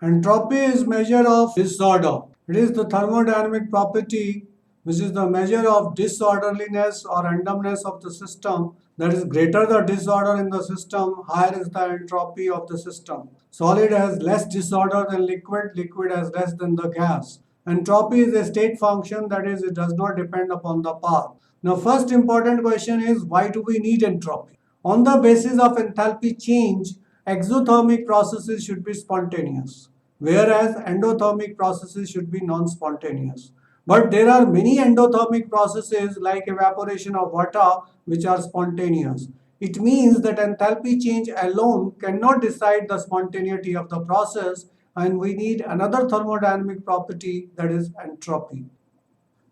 Entropy is measure of disorder. It is the thermodynamic property which is the measure of disorderliness or randomness of the system. That is, greater the disorder in the system, higher is the entropy of the system. Solid has less disorder than liquid, liquid has less than the gas. Entropy is a state function, that is, it does not depend upon the path. Now, first important question is, why do we need entropy? On the basis of enthalpy change, exothermic processes should be spontaneous, whereas endothermic processes should be non-spontaneous. But there are many endothermic processes like evaporation of water which are spontaneous. It means that enthalpy change alone cannot decide the spontaneity of the process, and we need another thermodynamic property, that is entropy.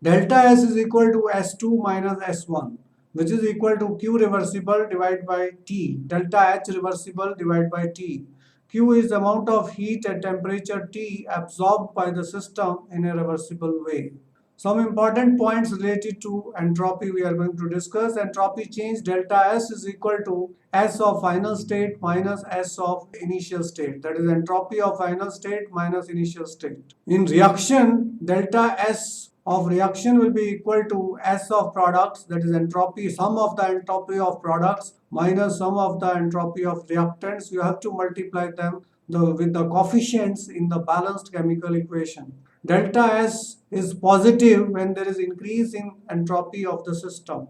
Delta S is equal to S2 minus S1, which is equal to Q reversible divided by T. Delta H reversible divided by T. Q is the amount of heat at temperature T absorbed by the system in a reversible way. Some important points related to entropy we are going to discuss. Entropy change delta S is equal to S of final state minus S of initial state. That is entropy of final state minus initial state. In reaction, delta S of reaction will be equal to S of products, that is entropy, sum of the entropy of products minus sum of the entropy of reactants. You have to multiply them with the coefficients in the balanced chemical equation. Delta S is positive when there is increase in entropy of the system.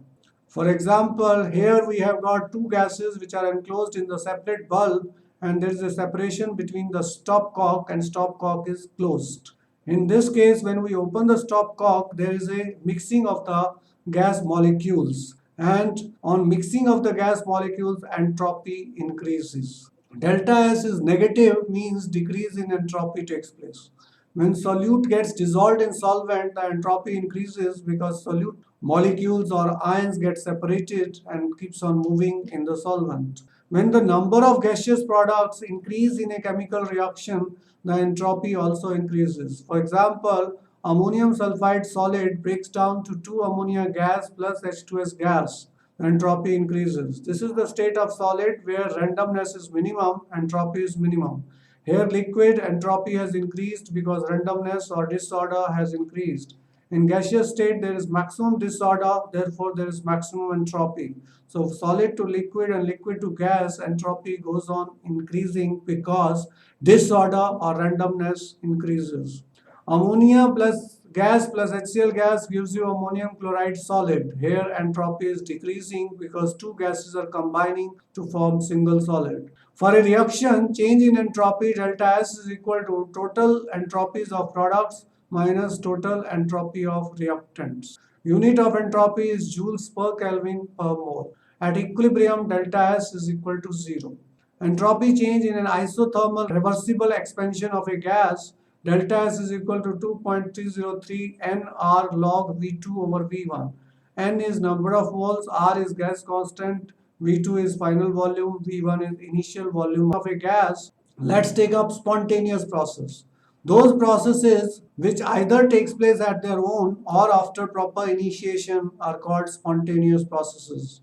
For example, here we have got two gases which are enclosed in the separate bulb, and there is a separation between the stopcock, and stopcock is closed. In this case, when we open the stopcock, there is a mixing of the gas molecules, and on mixing of the gas molecules, entropy increases. Delta S is negative, means decrease in entropy takes place. When solute gets dissolved in solvent, the entropy increases because solute molecules or ions get separated and keeps on moving in the solvent. When the number of gaseous products increase in a chemical reaction, the entropy also increases. For example, ammonium sulfide solid breaks down to 2 ammonia gas plus H2S gas. Entropy increases. This is the state of solid where randomness is minimum, entropy is minimum. Here liquid entropy has increased because randomness or disorder has increased. In gaseous state there is maximum disorder, therefore there is maximum entropy. So solid to liquid and liquid to gas, entropy goes on increasing because disorder or randomness increases. Ammonia plus gas plus HCl gas gives you ammonium chloride solid. Here entropy is decreasing because two gases are combining to form single solid. For a reaction, change in entropy delta S is equal to total entropies of products minus total entropy of reactants. Unit of entropy is joules per Kelvin per mole. At equilibrium, delta S is equal to 0. Entropy change in an isothermal reversible expansion of a gas, delta S is equal to 2.303 nR log V2 over V1. N is number of moles, R is gas constant, V2 is final volume, V1 is initial volume of a gas. Let's take up spontaneous process. Those processes which either takes place at their own or after proper initiation are called spontaneous processes.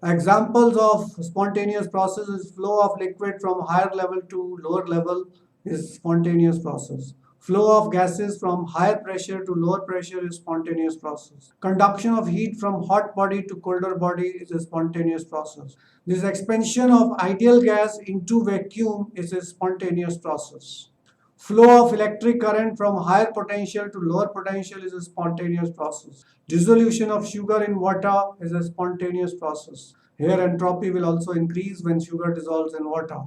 Examples of spontaneous processes: flow of liquid from higher level to lower level is spontaneous process. Flow of gases from higher pressure to lower pressure is spontaneous process. Conduction of heat from hot body to colder body is a spontaneous process. This expansion of ideal gas into vacuum is a spontaneous process. Flow of electric current from higher potential to lower potential is a spontaneous process. Dissolution of sugar in water is a spontaneous process. Here entropy will also increase when sugar dissolves in water.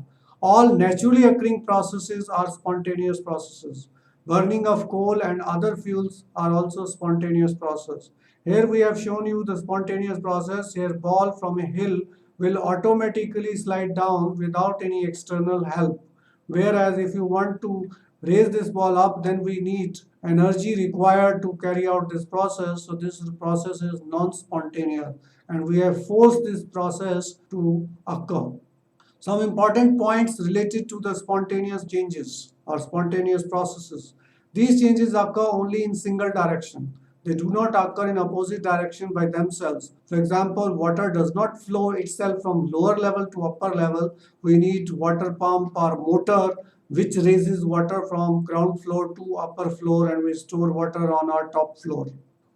All naturally occurring processes are spontaneous processes. Burning of coal and other fuels are also spontaneous process. Here we have shown you the spontaneous process. Here ball from a hill will automatically slide down without any external help. Whereas if you want to raise this ball up, then we need energy required to carry out this process. So this process is non-spontaneous, and we have forced this process to occur. Some important points related to the spontaneous changes or spontaneous processes. These changes occur only in single direction. They do not occur in opposite direction by themselves. For example, water does not flow itself from lower level to upper level. We need water pump or motor which raises water from ground floor to upper floor, and we store water on our top floor.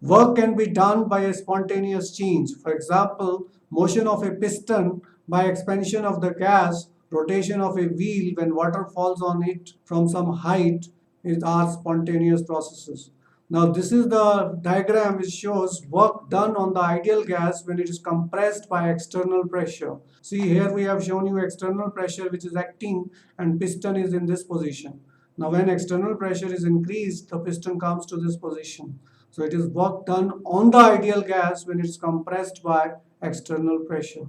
Work can be done by a spontaneous change. For example, motion of a piston by expansion of the gas, rotation of a wheel when water falls on it from some height are spontaneous processes. Now this is the diagram which shows work done on the ideal gas when it is compressed by external pressure. See, here we have shown you external pressure which is acting and piston is in this position. Now when external pressure is increased, the piston comes to this position. So it is work done on the ideal gas when it is compressed by external pressure.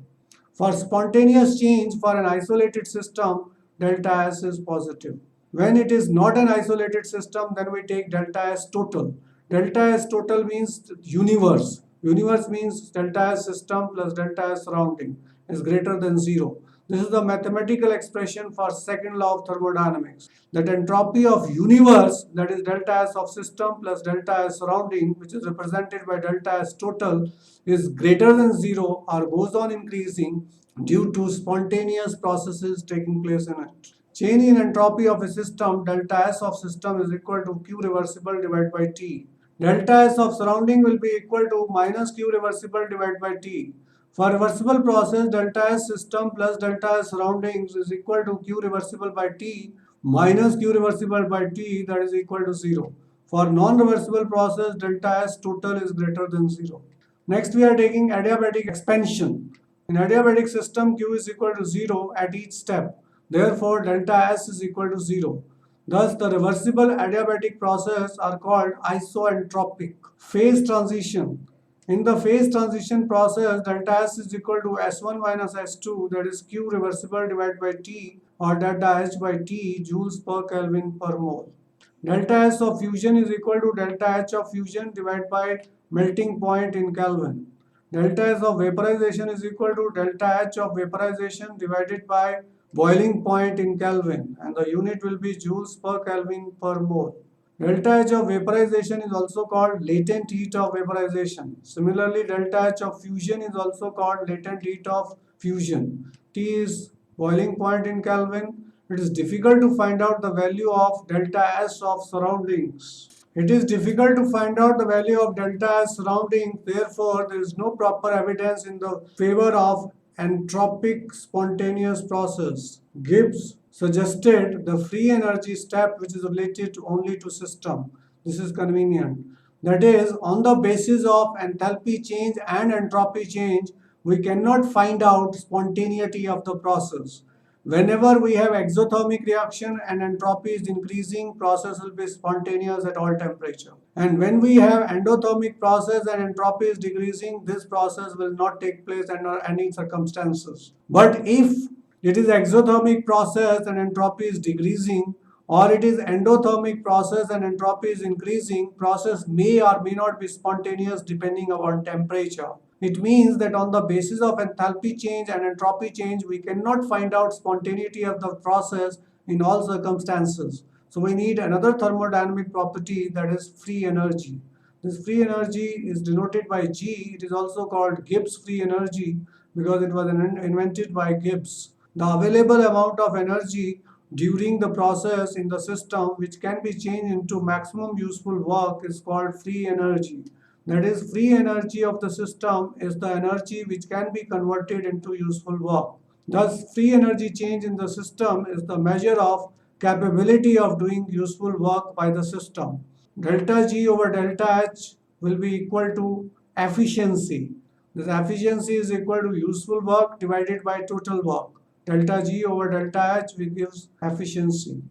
For spontaneous change for an isolated system, delta S is positive. When it is not an isolated system, then we take delta S total. Delta S total means universe. Universe means delta S system plus delta S surrounding is greater than 0. This is the mathematical expression for second law of thermodynamics. That entropy of universe, that is delta S of system plus delta S surrounding, which is represented by delta S total, is greater than 0 or goes on increasing due to spontaneous processes taking place in it. Change in entropy of a system, delta S of system is equal to Q reversible divided by T. Delta S of surrounding will be equal to minus Q reversible divided by T. For reversible process, delta S system plus delta S surroundings is equal to Q reversible by T minus Q reversible by T, that is equal to 0. For non-reversible process, delta S total is greater than 0. Next we are taking adiabatic expansion. In adiabatic system, Q is equal to 0 at each step. Therefore, delta S is equal to 0. Thus, the reversible adiabatic process are called isoentropic. Phase transition. In the phase transition process, delta S is equal to S1 minus S2, that is Q reversible divided by T, or delta H by T, joules per Kelvin per mole. Delta S of fusion is equal to delta H of fusion divided by melting point in Kelvin. Delta S of vaporization is equal to delta H of vaporization divided by boiling point in Kelvin, and the unit will be joules per Kelvin per mole. Delta H of vaporization is also called latent heat of vaporization. Similarly, delta H of fusion is also called latent heat of fusion. T is boiling point in Kelvin. It is difficult to find out the value of delta S of surroundings. It is difficult to find out the value of delta S surroundings. Therefore, there is no proper evidence in the favor of entropic spontaneous process. Gibbs suggested the free energy step, which is related only to system. This is convenient. That is, on the basis of enthalpy change and entropy change, we cannot find out spontaneity of the process. Whenever we have exothermic reaction and entropy is increasing, process will be spontaneous at all temperature. And when we have endothermic process and entropy is decreasing, this process will not take place under any circumstances. But if it is exothermic process and entropy is decreasing, or it is endothermic process and entropy is increasing, process may or may not be spontaneous depending upon temperature. It means that on the basis of enthalpy change and entropy change, we cannot find out spontaneity of the process in all circumstances. So we need another thermodynamic property, that is free energy. This free energy is denoted by G. It is also called Gibbs free energy because it was invented by Gibbs. The available amount of energy during the process in the system which can be changed into maximum useful work is called free energy. That is, free energy of the system is the energy which can be converted into useful work. Thus, free energy change in the system is the measure of capability of doing useful work by the system. Delta G over delta H will be equal to efficiency. This efficiency is equal to useful work divided by total work. Delta G over delta H will gives efficiency.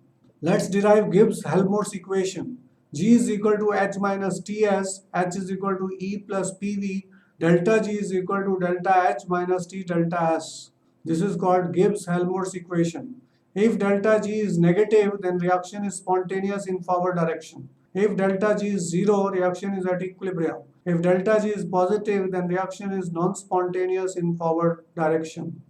Let's derive Gibbs-Helmholtz equation. G is equal to H minus Ts, H is equal to E plus PV, delta G is equal to delta H minus T delta S. This is called Gibbs-Helmholtz equation. If delta G is negative, then reaction is spontaneous in forward direction. If delta G is 0, reaction is at equilibrium. If delta G is positive, then reaction is non-spontaneous in forward direction.